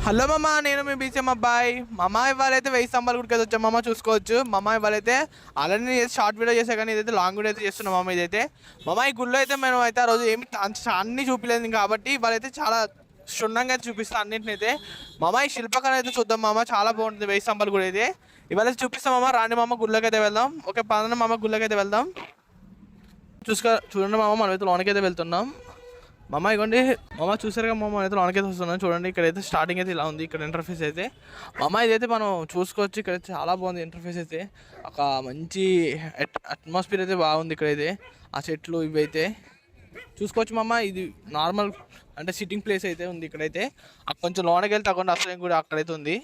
Hello మామ, నేను మీ బీచం అబ్బాయి. మామ ఇవాళైతే 1000 స్తంభాల గుడికి అయితే వచ్చాం మామ. చూసుకోవచ్చు మామ. ఇవాళైతే ఆల్రెడీ షార్ట్ వీడియో చేసా, కానీ ఇదైతే లాంగ్ వీడియో అయితే చేస్తున్నాం మామ. ఇదైతే మామ ఈ గుడిలో అయితే మేము అయితే ఆ రోజు ఏమి అన్నీ చూపించలేదు కాబట్టి ఇవాళైతే చాలా క్షుణ్ణంగా అయితే చూపిస్తాం అన్నింటినైతే. మామ ఈ శిల్పకళ అయితే చూద్దాం మామ, చాలా బాగుంటుంది 1000 స్తంభాల గుడి అయితే. ఇవాళ చూపిస్తాం మామ. రాండి మామ, గుళ్ళకి అయితే వెళ్దాం. ఓకే పదండి మామ, గుళ్ళకి అయితే వెళ్దాం. చూడండి మామ, మనమైతే లోనకైతే వెళ్తున్నాం మామ. ఇవ్వండి మామ, చూసారుగా మామ, అయితే లోనకైతే వస్తున్నాం. చూడండి ఇక్కడైతే స్టార్టింగ్ అయితే ఇలా ఉంది. ఇక్కడ ఇంటర్ఫేస్ అయితే మామ ఇదైతే మనం చూసుకోవచ్చు. ఇక్కడ చాలా బాగుంది ఇంటర్ఫేస్ అయితే. ఒక మంచి అట్మాస్ఫియర్ అయితే బాగుంది ఇక్కడైతే. ఆ చెట్లు ఇవి అయితే చూసుకోవచ్చు మామ. ఇది నార్మల్ అంటే సిట్టింగ్ ప్లేస్ అయితే ఉంది ఇక్కడైతే. కొంచెం లోనకి వెళ్తే అక్కడ అసలు కూడా అక్కడైతే ఉంది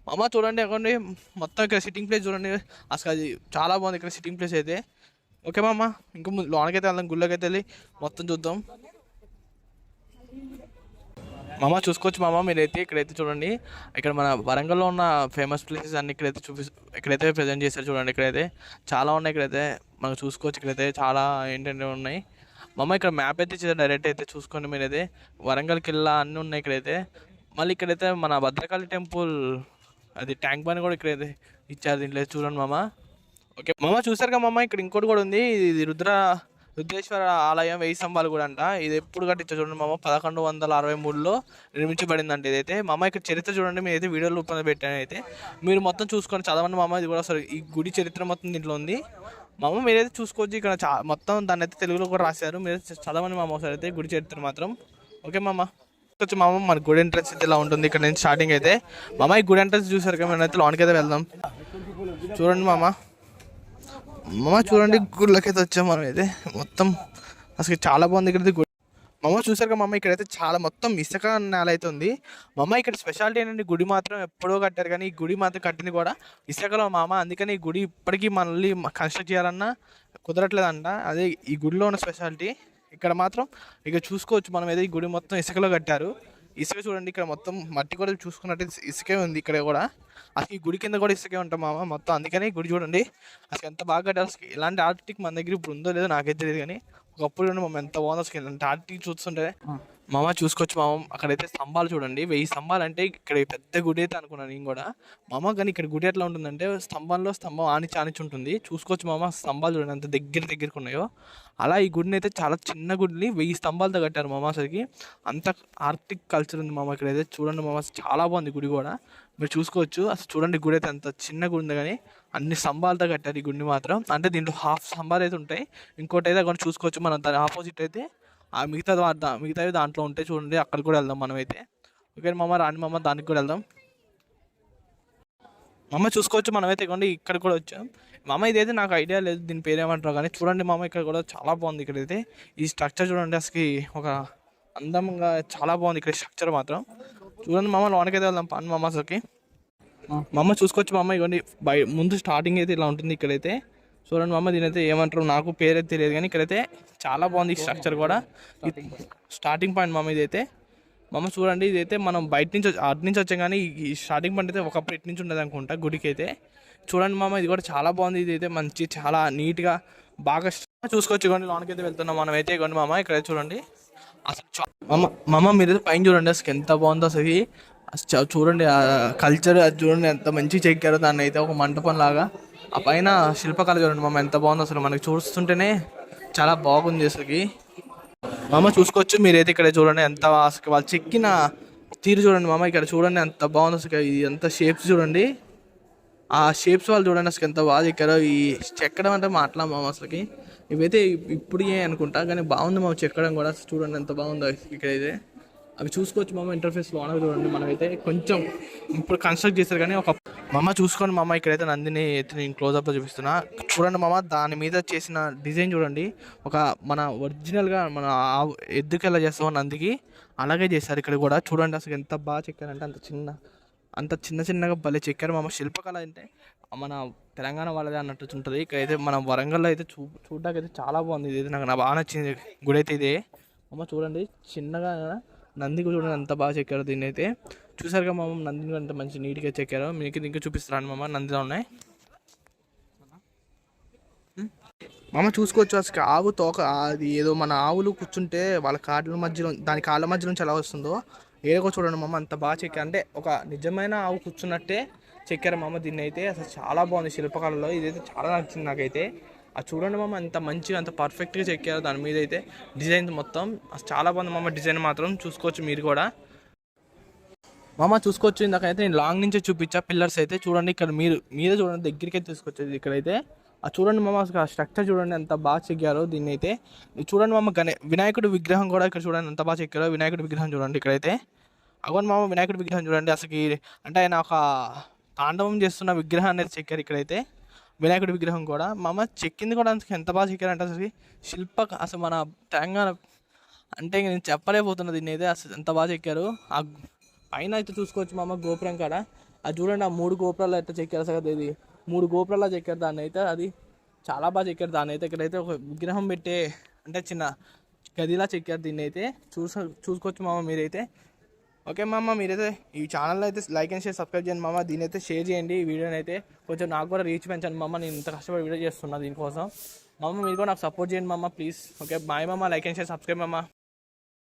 మామ. చూడండి అక్కడ మొత్తం ఇక్కడ సిట్టింగ్ ప్లేస్ చూడండి. అసలు అది చాలా బాగుంది ఇక్కడ సిట్టింగ్ ప్లేస్ అయితే. ఓకే మామ, ఇంకా లోనకైతే వెళ్దాం, గుళ్ళకైతే వెళ్ళి మొత్తం చూద్దాం మామ. చూసుకోవచ్చు మామ మీరైతే. ఇక్కడైతే చూడండి, ఇక్కడ మన వరంగల్లో ఉన్న ఫేమస్ ప్లేసెస్ అన్ని ఇక్కడైతే ప్రజెంట్ చేస్తారు. చూడండి ఇక్కడైతే చాలా ఉన్నాయి. ఇక్కడైతే మనం చూసుకోవచ్చు. ఇక్కడైతే చాలా ఏంటంటే ఉన్నాయి మామ. ఇక్కడ మ్యాప్ అయితే ఇచ్చారు, డైరెక్ట్ అయితే చూసుకోండి మీరైతే. వరంగల్ కిల్లా అన్నీ ఉన్నాయి ఇక్కడైతే. మళ్ళీ ఇక్కడైతే మన భద్రకాళి టెంపుల్, అది ట్యాంక్ బండ్ కూడా ఇక్కడైతే ఇచ్చారు దీంట్లో చూడండి మామ. ఓకే మామ, చూసారుగా మామ. ఇక్కడ ఇంకోటి కూడా ఉంది, ఇది రుద్రేశ్వర ఆలయం 1000 స్తంభాలు కూడా అంట. ఇది ఎప్పుడు కట్టించా చూడండి మామ, 1163లో నిర్మించబడిందంట ఇదైతే మామ. ఇక్కడ చరిత్ర చూడండి, మీరు అయితే వీడియోలో రూపంలో పెట్టాను అయితే. మీరు మొత్తం చూసుకొని చదవండి మామ. ఇది కూడా అసలు ఈ గుడి చరిత్ర మొత్తం దీంట్లో ఉంది మామ. మీరైతే చూసుకోవచ్చు. ఇక్కడ మొత్తం దాన్ని అయితే తెలుగులో కూడా రాశారు. మీరు చదవండి మామ ఒకసారి అయితే గుడి చరిత్ర మాత్రం. ఓకే మామ. వచ్చి మామ, మన గుడి ఎంట్రన్స్ అయితే ఇలా ఉంటుంది. ఇక్కడ నుంచి స్టార్టింగ్ అయితే మామ. ఈ గుడి ఎంట్రన్స్ చూసారు కదా, మేము అయితే లోనికి అయితే వెళ్దాం. చూడండి మామ. చూడండి గుళ్ళకైతే వచ్చాం మనం అయితే. మొత్తం అసలు చాలా బాగుంది ఇక్కడ గుడి మామ. చూసారు కదా మామ, ఇక్కడైతే చాలా మొత్తం ఇసుక నేల అయితే ఉంది మామ. ఇక్కడ స్పెషాలిటీ ఏంటంటే గుడి మాత్రం ఎప్పుడో కట్టారు, కానీ ఈ గుడి మాత్రం కట్టింది కూడా ఇసుకలో మామ. అందుకని ఈ గుడి ఇప్పటికీ మళ్ళీ కన్స్ట్రక్ట్ చేయాలన్నా కుదరట్లేదంట. అదే ఈ గుడిలో ఉన్న స్పెషాలిటీ. ఇక్కడ మాత్రం ఇక చూసుకోవచ్చు మనం అయితే, ఈ గుడి మొత్తం ఇసుకలో కట్టారు. ఇసుక చూడండి, ఇక్కడ మొత్తం మట్టి కూడా చూసుకున్నట్టు ఇసుకే ఉంది ఇక్కడ కూడా. అసలు ఈ గుడి కింద కూడా ఇసుకే ఉంటాం మామ మొత్తం. అందుకని గుడి చూడండి అసలు ఎంత బాగా కట్టారు. అసలు ఇలాంటి ఆర్టిక్ మన దగ్గర ఇప్పుడు ఉందో లేదో నాకైతే తెలియదు, కానీ ఒకప్పుడు చూడండి మామ ఎంత బాగుంది అసలు. ఇలాంటి ఆర్టిక్ చూస్తుంటే మామ. చూసుకోవచ్చు మామ, అక్కడైతే స్తంభాలు చూడండి. 1000 స్తంభాలు అంటే ఇక్కడ పెద్ద గుడి అయితే అనుకున్నాను నేను కూడా మామ. కానీ ఇక్కడ గుడి ఎట్లా ఉంటుందంటే, స్తంభం ఆనిచి ఉంటుంది. చూసుకోవచ్చు మామ, స్తంభాలు చూడండి ఎంత దగ్గరకు ఉన్నాయో. అలా ఈ గుడిని అయితే చాలా చిన్న గుడిని 1000 స్తంభాలతో కట్టారు మామ. అసలుకి అంత ఆర్టిక్ కల్చర్ ఉంది మామ ఇక్కడైతే. చూడండి మామ, చాలా బాగుంది గుడి కూడా. మీరు చూసుకోవచ్చు అసలు. చూడండి గుడి అయితే అంత చిన్న గుడి ఉంది, కానీ అన్ని స్తంభాలతో కట్టారు ఈ గుడిని మాత్రం. అంటే దీంట్లో హాఫ్ స్తంభాలు అయితే ఉంటాయి, ఇంకోటి అయితే అక్కడ చూసుకోవచ్చు మనం. దాని ఆపోజిట్ అయితే ఆ మిగతావి దాంట్లో ఉంటాయి చూడండి. అక్కడ కూడా వెళ్దాం మనమైతే. ఓకే మామ, రాని మామ, దానికి కూడా వెళ్దాం మామ. చూసుకోవచ్చు మనమైతే ఇవ్వండి ఇక్కడ కూడా వచ్చాం మామ. ఇదైతే నాకు ఐడియా లేదు దీని పేరు ఏమంటారు, కానీ చూడండి మామ ఇక్కడ కూడా చాలా బాగుంది. ఇక్కడైతే ఈ స్ట్రక్చర్ చూడండి అసలు ఒక అందంగా చాలా బాగుంది ఇక్కడ స్ట్రక్చర్ మాత్రం. చూడండి మామ, లోనకైతే వెళ్దాం పని మామ. అసలుకి మామ చూసుకోవచ్చు మామ. ఇవ్వండి ముందు స్టార్టింగ్ అయితే ఇలా ఉంటుంది ఇక్కడైతే. చూడండి మామ, దీని అయితే ఏమంటారు నాకు పేరైతే తెలియదు, కానీ ఇక్కడైతే చాలా బాగుంది ఈ స్ట్రక్చర్ కూడా. స్టార్టింగ్ పాయింట్ మామ ఇదైతే మామ. చూడండి ఇదైతే మనం బయట నుంచి అటు నుంచి వచ్చాం, కానీ ఈ స్టార్టింగ్ పాయింట్ అయితే ఒకప్పుడు ఇటు నుంచి ఉండదు అనుకుంటా గుడికి అయితే. చూడండి మామ, ఇది కూడా చాలా బాగుంది. ఇది అయితే మంచి చాలా నీట్గా బాగా చూసుకోవచ్చు. ఇవ్వండి లోనకైతే వెళ్తున్నాం మనం అయితే. ఇవ్వండి మామ, ఇక్కడైతే చూడండి అసలు మామ మీరైతే పైన చూడండి అసలు ఎంత బాగుందో అసలు. చూడండి కల్చర్ అది చూడండి ఎంత మంచిగా చెక్కారో దాన్ని అయితే, ఒక మంటపం లాగా. ఆ పైన శిల్పకళ చూడండి మామ ఎంత బాగుందో అసలు. మనకి చూస్తుంటేనే చాలా బాగుంది అసలుకి మామ. చూసుకోవచ్చు మీరైతే ఇక్కడ చూడండి ఎంత అసలు వాళ్ళు చెక్కిన తీరు చూడండి మామ. ఇక్కడ చూడండి ఎంత బాగుంది అసలు. ఇది ఎంత షేప్స్ చూడండి, ఆ షేప్స్ వాళ్ళు చూడండి అసలు ఎంత బాగా చెక్కారో. ఈ చెక్కడం అంటే మాట్లా మామ అసలుకి. ఇవైతే ఇప్పుడు అనుకుంటా, కానీ బాగుంది మామ చెక్కడం కూడా. చూడండి ఎంత బాగుందో ఇక్కడైతే. అవి చూసుకోవచ్చు మామ ఇంటర్ఫేస్ లోన చూడండి. మనమైతే కొంచెం ఇప్పుడు కన్స్ట్రక్ట్ చేస్తారు, కానీ ఒక మామ చూసుకోండి మామ. ఇక్కడైతే నందిని అయితే నేను క్లోజ్అప్లో చూపిస్తున్నా. చూడండి మామ, దాని మీద చేసిన డిజైన్ చూడండి. ఒక మన ఒరిజినల్గా మన ఎద్దుకు ఎలా చేస్తామో నందికి అలాగే చేస్తారు ఇక్కడ కూడా. చూడండి అసలు ఎంత బాగా చెక్కారంటే అంత చిన్నగా భలే చెక్కారు మామ. శిల్పకళ అంటే మన తెలంగాణ వాళ్ళదే అన్నట్టు ఉంటుంది. ఇక్కడైతే మన వరంగల్లో అయితే చూడడానికి అయితే చాలా బాగుంది. ఇది నాకు బాగా నచ్చింది గుడి అయితే ఇదే మామ. చూడండి చిన్నగా నంది కూడా చూడండి ఎంత బాగా చెక్కారు దీన్ని అయితే. చూసారుగా మామ, నందిని అంత మంచి నీట్గా చెక్కారు. మీకు ఇంకా చూపిస్తున్నాను మామ, నందిలో ఉన్నాయి మామ. చూసుకోవచ్చు అసలు ఆవు తోక, అది ఏదో మన ఆవులు కూర్చుంటే వాళ్ళ కాళ్ళ మధ్యలో, దాని కాళ్ళ మధ్య నుంచి ఎలా వస్తుందో ఏదో చూడండి మామ అంత బాగా చెక్కారు, అంటే ఒక నిజమైన ఆవు కూర్చున్నట్టే చెక్కారు మామ. దీన్ని అయితే అసలు చాలా బాగుంది శిల్పకళలో, ఇదైతే చాలా నచ్చింది నాకైతే. అది చూడండి మామ అంత మంచిగా అంత పర్ఫెక్ట్గా చెక్కారు, దాని మీద అయితే డిజైన్ మొత్తం అసలు చాలా బాగుంది మామ. డిజైన్ మాత్రం చూసుకోవచ్చు మీరు కూడా మామ, చూసుకోవచ్చు. ఇందాకైతే నేను లాంగ్ నుంచే చూపించా పిల్లర్స్ అయితే, చూడండి ఇక్కడ మీరే చూడండి, దగ్గరికి అయితే తీసుకొచ్చేది ఇక్కడైతే. అది చూడండి మామ, అసలు ఆ స్ట్రక్చర్ చూడండి ఎంత బాగా చెక్కారో దీన్ని అయితే. ఇది చూడండి మామ, వినాయకుడి విగ్రహం కూడా ఇక్కడ చూడండి ఎంత బాగా చెక్కారో. వినాయకుడి విగ్రహం చూడండి ఇక్కడైతే. అగోని మామ వినాయకుడి విగ్రహం చూడండి అసలు, అంటే ఆయన ఒక తాండవం చేస్తున్న విగ్రహాన్ని అయితే చెక్కారు ఇక్కడైతే. వినాయకుడి విగ్రహం కూడా మామ చెక్కింది కూడా అందుకు ఎంత బాగా చెక్కారంటే అసలు అసలు మన తెలంగాణ అంటే ఇంక నేను చెప్పలేకపోతున్నా దీన్ని అయితే, అసలు ఎంత బాగా చెక్కారు. ఆ పైన అయితే చూసుకోవచ్చు మామ గోపురం కాడ, అది చూడండి ఆ 3 గోపురాలు అయితే చెక్కారు అసలు. ఇది 3 గోపురాలు చెక్కారు దాన్ని అయితే, అది చాలా బాగా చెక్కారు దాన్ని అయితే. ఇక్కడైతే ఒక విగ్రహం పెట్టే అంటే చిన్న గదిలా చెక్కారు దీన్ని అయితే. చూసుకోవచ్చు మామ మీరైతే. ఓకే మామ, మీరైతే ఈ ఛానల్లో అయితే లైక్ అండ్ షేర్ సబ్స్క్రైబ్ చేయండి మామ. దీని అయితే షేర్ చేయండి ఈ వీడియోని అయితే, కొంచెం నాకు కూడా రీచ్ పెంచండి మామ. నేను ఇంత కష్టపడి వీడియో చేస్తున్నా దీనికోసం మామ, మీరు కూడా నాకు సపోర్ట్ చేయండి మామ ప్లీజ్. ఓకే బాయ్ మామ, లైక్ అండ్ షేర్ సబ్స్క్రైబ్ మామ.